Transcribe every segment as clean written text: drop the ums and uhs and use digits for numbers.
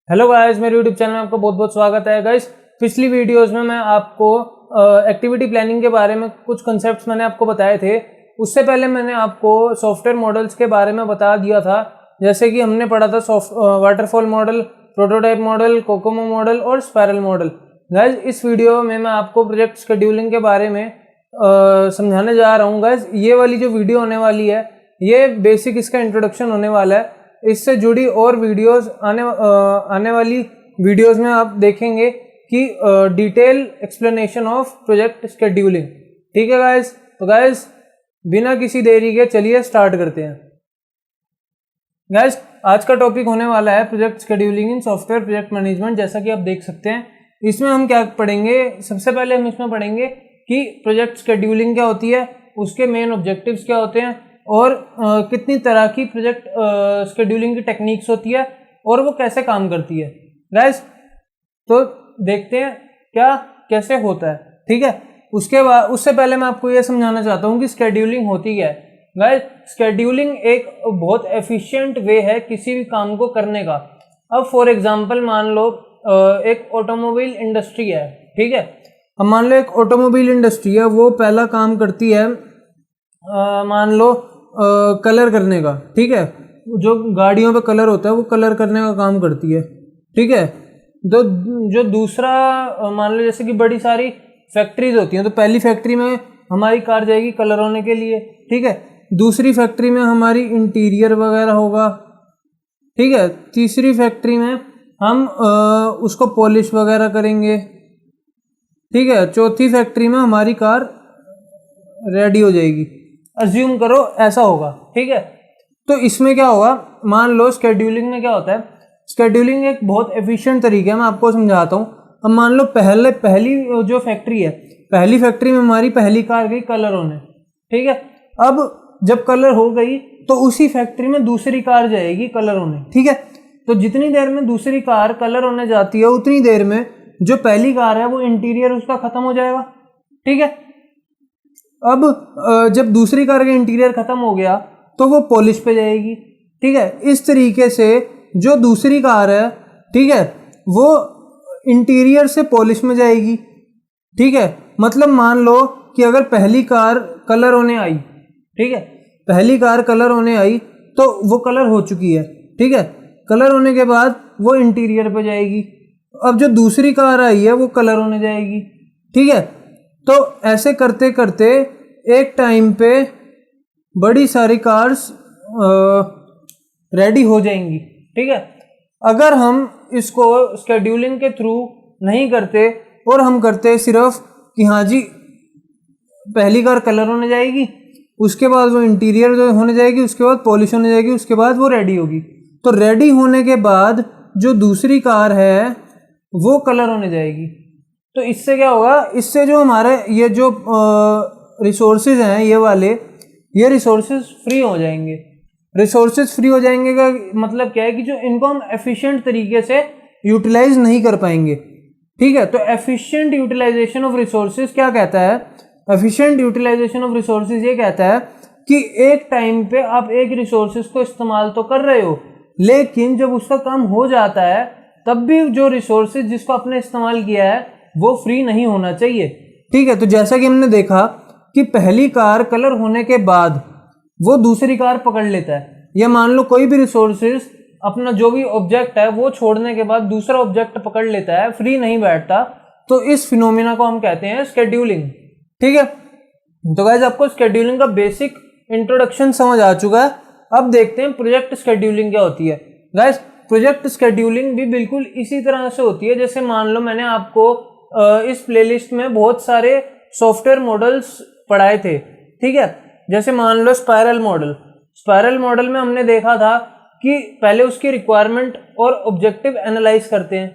Hello guys, मेरे YouTube channel में आपका बहुत बहुत स्वागत है। गाइस, पिछली वीडियोस में मैं आपको एक्टिविटी प्लानिंग के बारे में कुछ कंसेप्ट्स मैंने आपको बताए थे। उससे पहले मैंने आपको सॉफ्टवेयर मॉडल्स के बारे में बता दिया था, जैसे कि हमने पढ़ा था waterfall model, prototype model, Kokomo model और स्पाइरल मॉडल। गाइस, इस वीडियो में मैं आपको प्रोजेक्ट शेड्यूलिंग के बारे में समझाने जा रहा हूँ। गाइस, ये वाली जो वीडियो होने वाली है, ये बेसिक इसका इंट्रोडक्शन होने वाला है। इससे जुड़ी और वीडियोस आने वाली वीडियोस में आप देखेंगे कि detail explanation of project scheduling. ठीक है गाइस, तो गाइस बिना किसी देरी के चलिए स्टार्ट करते हैं। गाइस, आज का टॉपिक होने वाला है प्रोजेक्ट शेड्यूलिंग इन सॉफ्टवेयर प्रोजेक्ट मैनेजमेंट। जैसा कि आप देख सकते हैं, इसमें हम क्या पढ़ेंगे, सबसे पहले हम इसमें पढ़ेंगे कि प्रोजेक्ट शेड्यूलिंग क्या होती है, उसके मेन ऑब्जेक्टिव्स क्या होते हैं और कितनी तरह की प्रोजेक्ट शेड्यूलिंग की टेक्निक्स होती है और वो कैसे काम करती है। गाइस, तो देखते हैं क्या कैसे होता है। ठीक है, उसके बाद उससे पहले मैं आपको ये समझाना चाहता हूँ कि शेड्यूलिंग होती क्या है। गाइस, शेड्यूलिंग एक बहुत एफिशिएंट वे है किसी भी काम को करने का। अब फॉर एग्जांपल मान लो एक ऑटोमोबाइल इंडस्ट्री है। ठीक है, अब मान लो एक ऑटोमोबाइल इंडस्ट्री है, वो पहला काम करती है मान लो कलर करने का। ठीक है, जो गाड़ियों पे कलर होता है वो कलर करने का काम करती है। ठीक है, तो जो दूसरा मान लो जैसे कि बड़ी सारी फैक्ट्रीज होती हैं, तो पहली फैक्ट्री में हमारी कार जाएगी कलर होने के लिए। ठीक है, दूसरी फैक्ट्री में हमारी इंटीरियर वगैरह होगा। ठीक है, तीसरी फैक्ट्री में हम उसको पॉलिश वगैरह करेंगे। ठीक है, चौथी फैक्ट्री में हमारी कार रेडी हो जाएगी। अज्यूम करो ऐसा होगा। ठीक है, तो इसमें क्या होगा, मान लो शेड्यूलिंग में क्या होता है, शेड्यूलिंग एक बहुत एफिशिएंट तरीका है, मैं आपको समझाता हूँ। अब मान लो पहली जो फैक्ट्री है, पहली फैक्ट्री में हमारी पहली कार गई कलर होने। ठीक है, अब जब कलर हो गई तो उसी फैक्ट्री में दूसरी कार जाएगी कलर होने। ठीक है, तो जितनी देर में दूसरी कार कलर होने जाती है उतनी देर में जो पहली कार है वो इंटीरियर उसका खत्म हो जाएगा। ठीक है, अब जब दूसरी कार का इंटीरियर खत्म हो गया तो वो पॉलिश पे जाएगी। ठीक है, इस तरीके से जो दूसरी कार है, ठीक है, वो इंटीरियर से पॉलिश में जाएगी। ठीक है, मतलब मान लो कि अगर पहली कार कलर होने आई, ठीक है, पहली कार कलर होने आई तो वो कलर हो चुकी है। ठीक है, कलर होने के बाद वो इंटीरियर पे जाएगी। अब जो दूसरी कार आई है वो कलर होने जाएगी। ठीक है, तो ऐसे करते करते एक टाइम पे बड़ी सारी कार्स रेडी हो जाएंगी। ठीक है, अगर हम इसको शेड्यूलिंग के थ्रू नहीं करते और हम करते सिर्फ कि हाँ जी पहली कार कलर होने जाएगी, उसके बाद वो इंटीरियर होने जाएगी, उसके बाद पॉलिश होने जाएगी, उसके बाद वो रेडी होगी, तो रेडी होने के बाद जो दूसरी कार है वो कलर होने जाएगी। तो इससे क्या होगा, इससे जो हमारे ये जो रिसोर्सेज हैं ये वाले, ये रिसोर्सेज फ्री हो जाएंगे। रिसोर्सेज फ्री हो जाएंगे का मतलब क्या है कि जो इनको हम एफिशिएंट तरीके से यूटिलाइज नहीं कर पाएंगे। ठीक है, तो एफिशिएंट यूटिलाइजेशन ऑफ रिसोर्सेज क्या कहता है, एफिशिएंट यूटिलाइजेशन ऑफ रिसोर्सेज ये कहता है कि एक टाइम पे आप एक रिसोर्सेज को इस्तेमाल तो कर रहे हो, लेकिन जब उसका काम हो जाता है तब भी जो रिसोर्सेज जिसको आपने इस्तेमाल किया है वो फ्री नहीं होना चाहिए। ठीक है, तो जैसा कि हमने देखा कि पहली कार कलर होने के बाद वो दूसरी कार पकड़ लेता है, या मान लो कोई भी रिसोर्सेज अपना जो भी ऑब्जेक्ट है वो छोड़ने के बाद दूसरा ऑब्जेक्ट पकड़ लेता है, फ्री नहीं बैठता, तो इस फिनोमिना को हम कहते हैं शेड्यूलिंग। ठीक है, तो गाइस आपको शेड्यूलिंग का बेसिक इंट्रोडक्शन समझ आ चुका है। अब देखते हैं प्रोजेक्ट शेड्यूलिंग क्या होती है। गाइस, प्रोजेक्ट शेड्यूलिंग भी बिल्कुल इसी तरह से होती है, जैसे मान लो मैंने आपको इस प्लेलिस्ट में बहुत सारे सॉफ्टवेयर मॉडल्स पढ़ाए थे। ठीक है, जैसे मान लो स्पाइरल मॉडल। स्पाइरल मॉडल में हमने देखा था कि पहले उसकी रिक्वायरमेंट और ऑब्जेक्टिव एनालाइज करते हैं।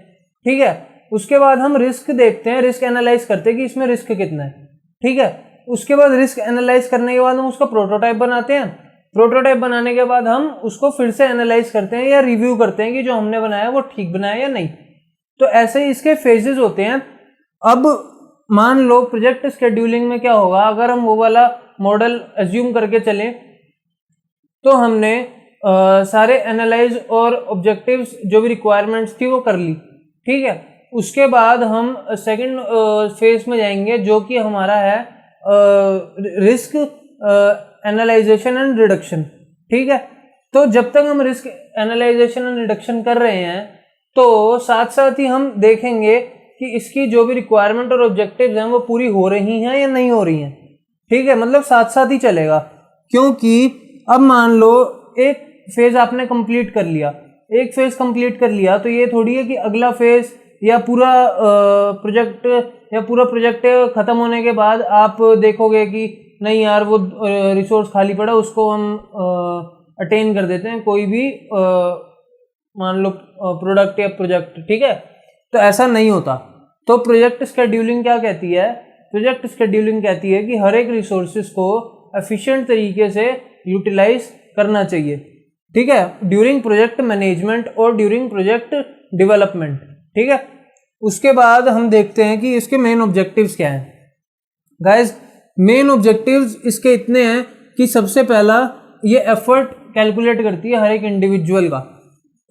ठीक है, उसके बाद हम रिस्क देखते हैं, रिस्क एनालाइज करते हैं कि इसमें रिस्क कितना है। ठीक है, उसके बाद रिस्क एनालाइज करने के बाद हम उसका प्रोटोटाइप बनाते हैं। प्रोटोटाइप बनाने के बाद हम उसको फिर से एनालाइज करते हैं या रिव्यू करते हैं कि जो हमने बनाया वो ठीक बनाया या नहीं। तो ऐसे ही इसके फेजेस होते हैं। अब मान लो प्रोजेक्ट शेड्यूलिंग में क्या होगा, अगर हम वो वाला मॉडल एज्यूम करके चलें, तो हमने सारे एनालाइज और ऑब्जेक्टिव्स जो भी रिक्वायरमेंट्स थी वो कर ली, ठीक है। उसके बाद हम सेकंड फेज में जाएंगे जो कि हमारा है रिस्क एनालाइजेशन एंड रिडक्शन, ठीक है। तो जब तक हम रिस्क एनालाइजेशन एंड रिडक्शन कर रहे हैं तो साथ साथ ही हम देखेंगे कि इसकी जो भी रिक्वायरमेंट और ऑब्जेक्टिव्स हैं वो पूरी हो रही हैं या नहीं हो रही हैं, ठीक है। मतलब साथ साथ ही चलेगा, क्योंकि अब मान लो एक फेज आपने कंप्लीट कर लिया, एक फेज कंप्लीट कर लिया तो ये थोड़ी है कि अगला फेज या पूरा प्रोजेक्ट खत्म होने के बाद आप देखोगे कि नहीं यार वो रिसोर्स खाली पड़ा, उसको हम अटेन कर देते हैं कोई भी मान लो प्रोडक्ट या प्रोजेक्ट, ठीक है। तो ऐसा नहीं होता। तो प्रोजेक्ट शेड्यूलिंग क्या कहती है? प्रोजेक्ट शेड्यूलिंग कहती है कि हर एक रिसोर्सेज को एफिशिएंट तरीके से यूटिलाइज करना चाहिए, ठीक है, ड्यूरिंग प्रोजेक्ट मैनेजमेंट और ड्यूरिंग प्रोजेक्ट डेवलपमेंट, ठीक है। उसके बाद हम देखते हैं कि इसके मेन ऑब्जेक्टिव्स क्या हैं। गाइस, मेन ऑब्जेक्टिव्स इसके इतने हैं कि सबसे पहला ये एफर्ट कैलकुलेट करती है हर एक इंडिविजुअल का,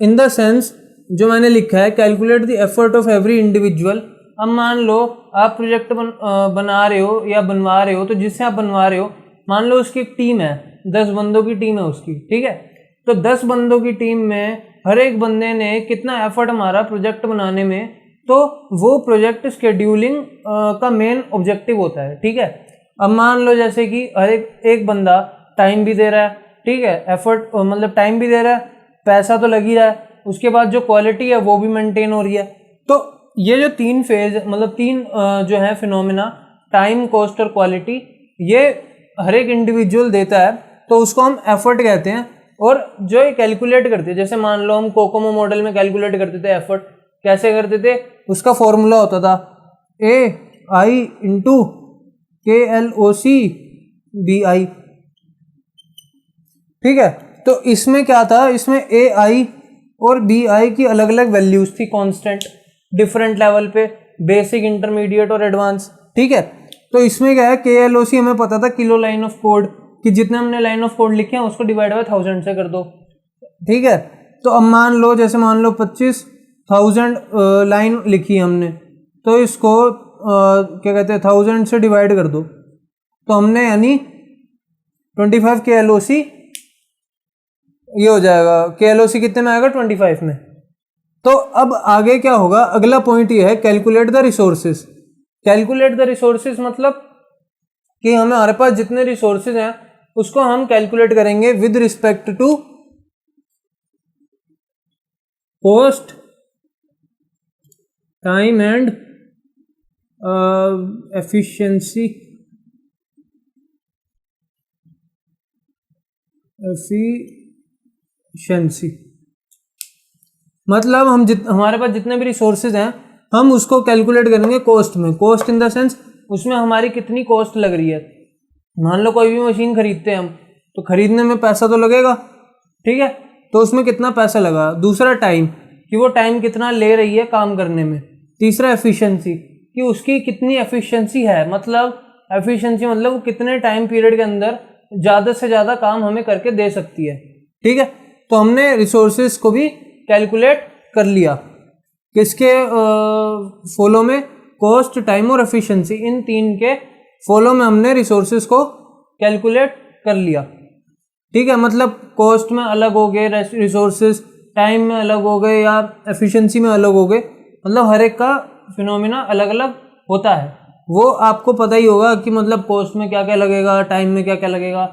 इन द सेंस जो मैंने लिखा है calculate the effort of every individual. अब मान लो आप प्रोजेक्ट बना रहे हो या बनवा रहे हो, तो जिससे आप बनवा रहे हो मान लो उसकी एक टीम है, 10 बंदों की टीम है उसकी, ठीक है। तो 10 बंदों की टीम में हर एक बंदे ने कितना एफर्ट हमारा प्रोजेक्ट बनाने में, तो वो प्रोजेक्ट शेड्यूलिंग का मेन ऑब्जेक्टिव होता है, ठीक है। अब मान लो जैसे कि हर एक बंदा टाइम भी दे रहा है, ठीक है, एफर्ट मतलब टाइम भी दे रहा है, पैसा तो लग ही रहा है, उसके बाद जो क्वालिटी है वो भी मेंटेन हो रही है। तो ये जो 3 फेज मतलब 3 जो है फिनोमिना, टाइम, कॉस्ट और क्वालिटी, ये हर एक इंडिविजुअल देता है, तो उसको हम एफर्ट कहते हैं। और जो ये कैलकुलेट करते हैं, जैसे मान लो हम कोकोमो मॉडल में कैलकुलेट करते थे एफर्ट, कैसे करते थे? उसका फॉर्मूला होता था AI इंटू KLOC/BI, ठीक है। तो इसमें क्या था, इसमें AI और BI की अलग अलग वैल्यूज थी, कांस्टेंट, डिफरेंट लेवल पे, बेसिक, इंटरमीडिएट और एडवांस, ठीक है। तो इसमें क्या है, KLOC हमें पता था किलो लाइन ऑफ कोड, कि जितने हमने लाइन ऑफ कोड लिखे हैं उसको डिवाइड बाय 1000 से कर दो, ठीक है। तो अब मान लो जैसे मान लो 25,000 लाइन लिखी हमने, तो इसको क्या कहते हैं 1000 से डिवाइड कर दो, तो हमने यानी 25 KLOC ये हो जाएगा। KLOC कितने में आएगा? 25 में। तो अब आगे क्या होगा, अगला पॉइंट ये है calculate the resources. Calculate the resources मतलब कि हमारे पास जितने रिसोर्सेज हैं उसको हम कैलकुलेट करेंगे with respect to cost, time and efficiency. मतलब हम हमारे पास जितने भी रिसोर्सेज हैं हम उसको कैलकुलेट करेंगे कॉस्ट में। कॉस्ट इन द सेंस उसमें हमारी कितनी कॉस्ट लग रही है। मान लो कोई भी मशीन खरीदते हैं हम, तो खरीदने में पैसा तो लगेगा, ठीक है, तो उसमें कितना पैसा लगा। दूसरा टाइम, कि वो टाइम कितना ले रही है काम करने में। तीसरा एफिशिएंसी, कि उसकी कितनी एफिशिएंसी है, मतलब एफिशिएंसी मतलब वो कितने टाइम पीरियड के अंदर ज़्यादा से ज़्यादा काम हमें करके दे सकती है, ठीक है। तो हमने रिसोर्सेज को भी कैलकुलेट कर लिया, किसके फॉलो में, कॉस्ट, टाइम और एफिशिएंसी, इन 3 के फॉलो में हमने रिसोर्सेज को कैलकुलेट कर लिया, ठीक है। मतलब कॉस्ट में अलग हो गए रिसोर्सेज, टाइम में अलग हो गए या एफिशिएंसी में अलग हो गए, मतलब हर एक का फिनोमिना अलग अलग होता है। वो आपको पता ही होगा कि मतलब कॉस्ट में क्या क्या लगेगा, टाइम में क्या क्या लगेगा,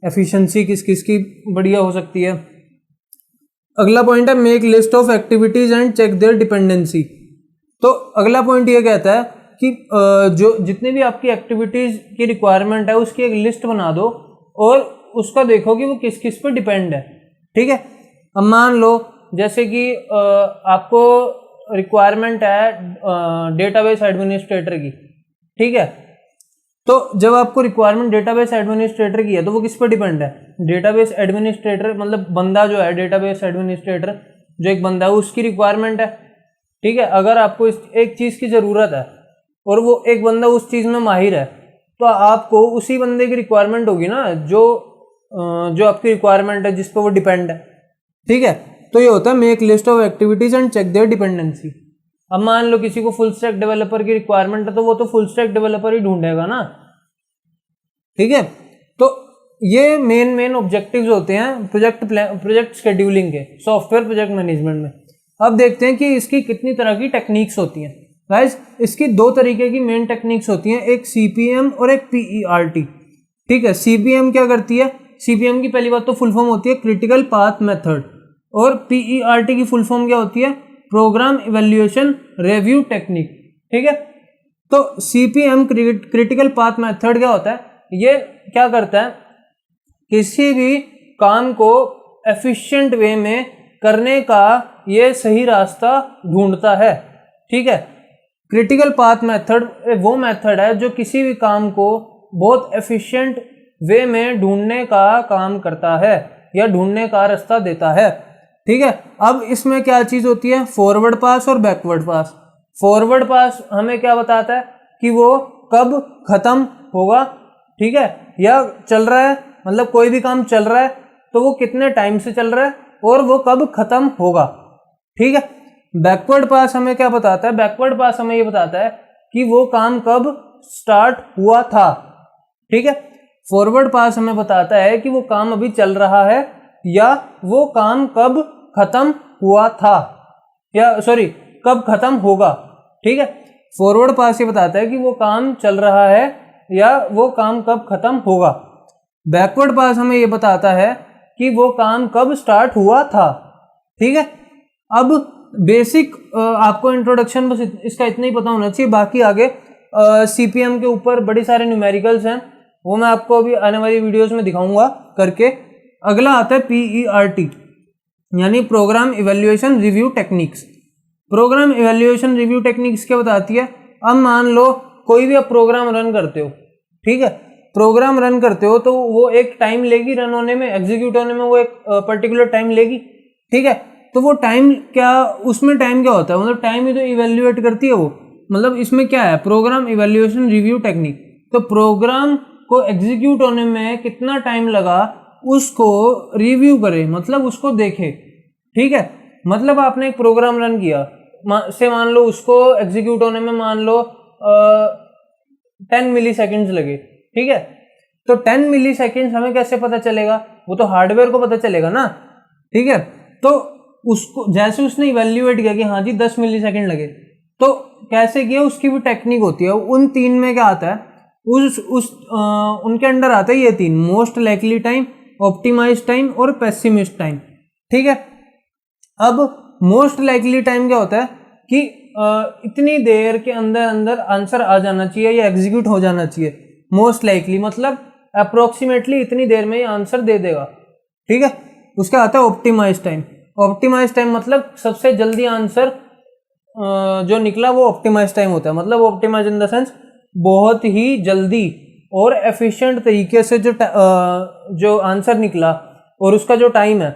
एफिशिएंसी किस किस की बढ़िया हो सकती है। अगला पॉइंट है make list of activities and check their dependency. तो अगला पॉइंट ये कहता है कि जो जितने भी आपकी एक्टिविटीज की रिक्वायरमेंट है उसकी एक लिस्ट बना दो और उसका देखो कि वो किस किस पे डिपेंड है, ठीक है। अब मान लो जैसे कि आपको रिक्वायरमेंट है डेटाबेस एडमिनिस्ट्रेटर की, ठीक है। तो जब आपको रिक्वायरमेंट डेटाबेस एडमिनिस्ट्रेटर की है तो वो किस पर डिपेंड है, डेटाबेस एडमिनिस्ट्रेटर मतलब बंदा जो है डेटाबेस एडमिनिस्ट्रेटर जो एक बंदा है उसकी रिक्वायरमेंट है, ठीक है। अगर आपको एक चीज़ की ज़रूरत है और वो एक बंदा उस चीज़ में माहिर है तो आपको उसी बंदे की रिक्वायरमेंट होगी ना जो जो आपकी रिक्वायरमेंट है जिस पर वो डिपेंड है, ठीक है। तो ये होता है make list of activities and check their dependency. अब मान लो किसी को फुल स्टैक डेवलपर की रिक्वायरमेंट है तो वो तो फुल स्टैक डेवलपर ही ढूंढेगा ना, ठीक है। तो ये मेन ऑब्जेक्टिव्स होते हैं प्रोजेक्ट शेड्यूलिंग के, सॉफ्टवेयर प्रोजेक्ट मैनेजमेंट में। अब देखते हैं कि इसकी कितनी तरह की टेक्निक्स होती हैं। गाइस इसकी दो तरीके की मेन टेक्निक्स होती हैं, एक CPM और एक PERT, ठीक है। CPM क्या करती है? CPM की पहली बात तो फुल फॉर्म होती है क्रिटिकल पाथ मेथड, और PERT की फुल फॉर्म क्या होती है? प्रोग्राम इवैल्यूएशन रिव्यू टेक्निक, ठीक है। तो CPM क्रिटिकल पाथ मेथड क्या होता है? ये क्या करता है? किसी भी काम को एफिशिएंट वे में करने का ये सही रास्ता ढूंढता है, ठीक है। क्रिटिकल पाथ मेथड वो मेथड है जो किसी भी काम को बहुत एफिशिएंट वे में ढूंढने का काम करता है या ढूंढने का रास्ता देता है, ठीक है। अब इसमें क्या चीज़ होती है? फॉरवर्ड पास और बैकवर्ड पास। फॉरवर्ड पास हमें क्या बताता है कि वो कब खत्म होगा, ठीक है, या चल रहा है, मतलब कोई भी काम चल रहा है तो वो कितने टाइम से चल रहा है और वो कब खत्म होगा, ठीक है। बैकवर्ड पास हमें क्या बताता है? बैकवर्ड पास हमें ये बताता है कि वो काम कब स्टार्ट हुआ था, ठीक है। फॉरवर्ड पास हमें बताता है कि वो काम अभी चल रहा है या वो काम कब खत्म हुआ था, या सॉरी कब खत्म होगा, ठीक है। फॉरवर्ड पास ये बताता है कि वो काम चल रहा है या वो काम कब खत्म होगा। बैकवर्ड पास हमें ये बताता है कि वो काम कब स्टार्ट हुआ था, ठीक है। अब बेसिक आपको इंट्रोडक्शन बस इसका इतना ही पता होना चाहिए, बाकी आगे CPM के ऊपर बड़ी सारे न्यूमेरिकल्स हैं, वो मैं आपको अभी आने वाली वीडियोस में दिखाऊंगा करके। अगला आता है PERT यानी program evaluation review techniques. Program evaluation review techniques क्या बताती है? अब मान लो कोई भी आप प्रोग्राम रन करते हो, ठीक है, प्रोग्राम रन करते हो तो वो एक टाइम लेगी रन होने में, एग्जीक्यूट होने में वो एक पर्टिकुलर टाइम लेगी, ठीक है। तो वो टाइम क्या, उसमें टाइम क्या होता है? मतलब टाइम ही तो इवैल्यूएट करती है वो, मतलब इसमें क्या है? Program evaluation review technique. तो प्रोग्राम को एग्जीक्यूट होने में कितना टाइम लगा उसको रिव्यू करे, मतलब उसको देखे, ठीक है। मतलब आपने एक प्रोग्राम रन किया, मान लो उसको एग्जीक्यूट होने में मान लो 10 मिली सेकेंड्स लगे, ठीक है। तो 10 मिली सेकेंड्स हमें कैसे पता चलेगा? वो तो हार्डवेयर को पता चलेगा ना, ठीक है। तो उसको जैसे उसने इवैल्यूएट किया कि हाँ जी 10 मिली सेकेंड लगे, तो कैसे किया उसकी भी टेक्निक होती है। उन तीन में क्या आता है? उनके अंडर आता है ये तीन, most likely time, optimize time और पेसिमिस्ट टाइम, ठीक है। अब मोस्ट लाइकली टाइम क्या होता है कि इतनी देर के अंदर अंदर आंसर आ जाना चाहिए या एग्जीक्यूट हो जाना चाहिए। मोस्ट लाइकली मतलब अप्रोक्सीमेटली इतनी देर में ये आंसर दे देगा, ठीक है। उसका आता है ऑप्टिमाइज टाइम। ऑप्टिमाइज टाइम मतलब सबसे जल्दी आंसर जो निकला वो ऑप्टिमाइज टाइम होता है। मतलब ऑप्टिमाइज इन द सेंस बहुत ही जल्दी और एफिशिएंट तरीके से जो आंसर निकला और उसका जो टाइम है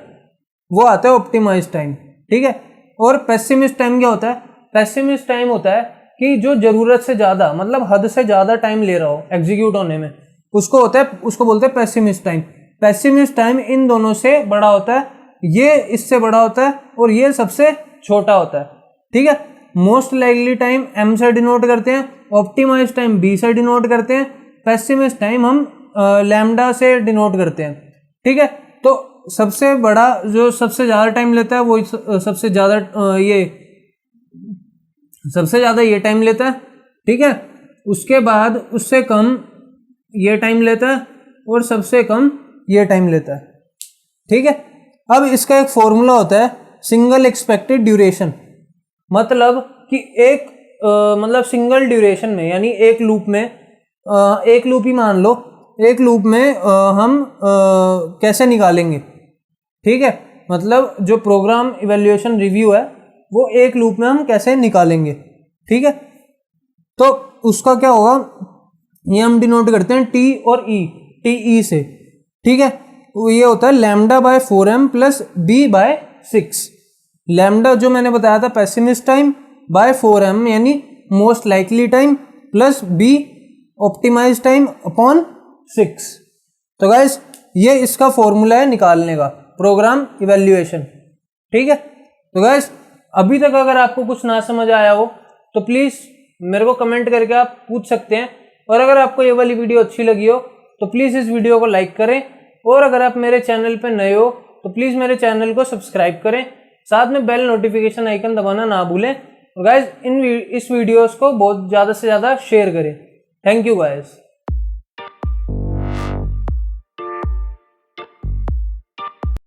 वो आता है ऑप्टिमाइज टाइम, ठीक है। और पेसिमिस्ट टाइम क्या होता है? पेसिमिस्ट टाइम होता है कि जो जरूरत से ज़्यादा, मतलब हद से ज़्यादा टाइम ले रहा हो एग्जीक्यूट होने में, उसको बोलते हैं pessimist time. Pessimist time in दोनों से बड़ा होता है, ये इससे बड़ा होता है और ये सबसे छोटा होता है, ठीक है। मोस्ट लाइकली टाइम M से डिनोट करते हैं, ऑप्टिमाइज टाइम B से डिनोट करते हैं, पेसिमिस्ट टाइम हम लैम्डा से डिनोट करते हैं, ठीक है। तो सबसे बड़ा जो सबसे ज़्यादा टाइम लेता है वो सबसे ज़्यादा ये टाइम लेता है, ठीक है। उसके बाद उससे कम ये टाइम लेता है और सबसे कम ये टाइम लेता है, ठीक है। अब इसका एक फॉर्मूला होता है सिंगल एक्सपेक्टेड ड्यूरेशन, मतलब कि एक मतलब सिंगल ड्यूरेशन में, यानी एक लूप में, एक लूप ही मान लो, एक लूप में हम कैसे निकालेंगे, ठीक है। मतलब जो प्रोग्राम इवैल्यूएशन रिव्यू है वो एक लूप में हम कैसे निकालेंगे, ठीक है। तो उसका क्या होगा, ये हम डिनोट करते हैं T और E, TE से, ठीक है। तो ये होता है lambda by 4m plus B by 6। Lambda जो मैंने बताया था पेसिमिस्ट टाइम बाय 4m यानी most likely time plus B optimize time upon 6। तो गाइस ये इसका फॉर्मूला है निकालने का, प्रोग्राम इवैल्यूएशन। ठीक है, तो गाइस अभी तक अगर आपको कुछ ना समझ आया हो तो प्लीज़ मेरे को कमेंट करके आप पूछ सकते हैं, और अगर आपको ये वाली वीडियो अच्छी लगी हो तो प्लीज़ इस वीडियो को लाइक करें, और अगर आप मेरे चैनल पर नए हो तो प्लीज़ मेरे चैनल को सब्सक्राइब करें, साथ में बेल नोटिफिकेशन आइकन दबाना ना भूलें। और गाइस इस वीडियोस को बहुत ज़्यादा से ज़्यादा शेयर करें। Thank you guys.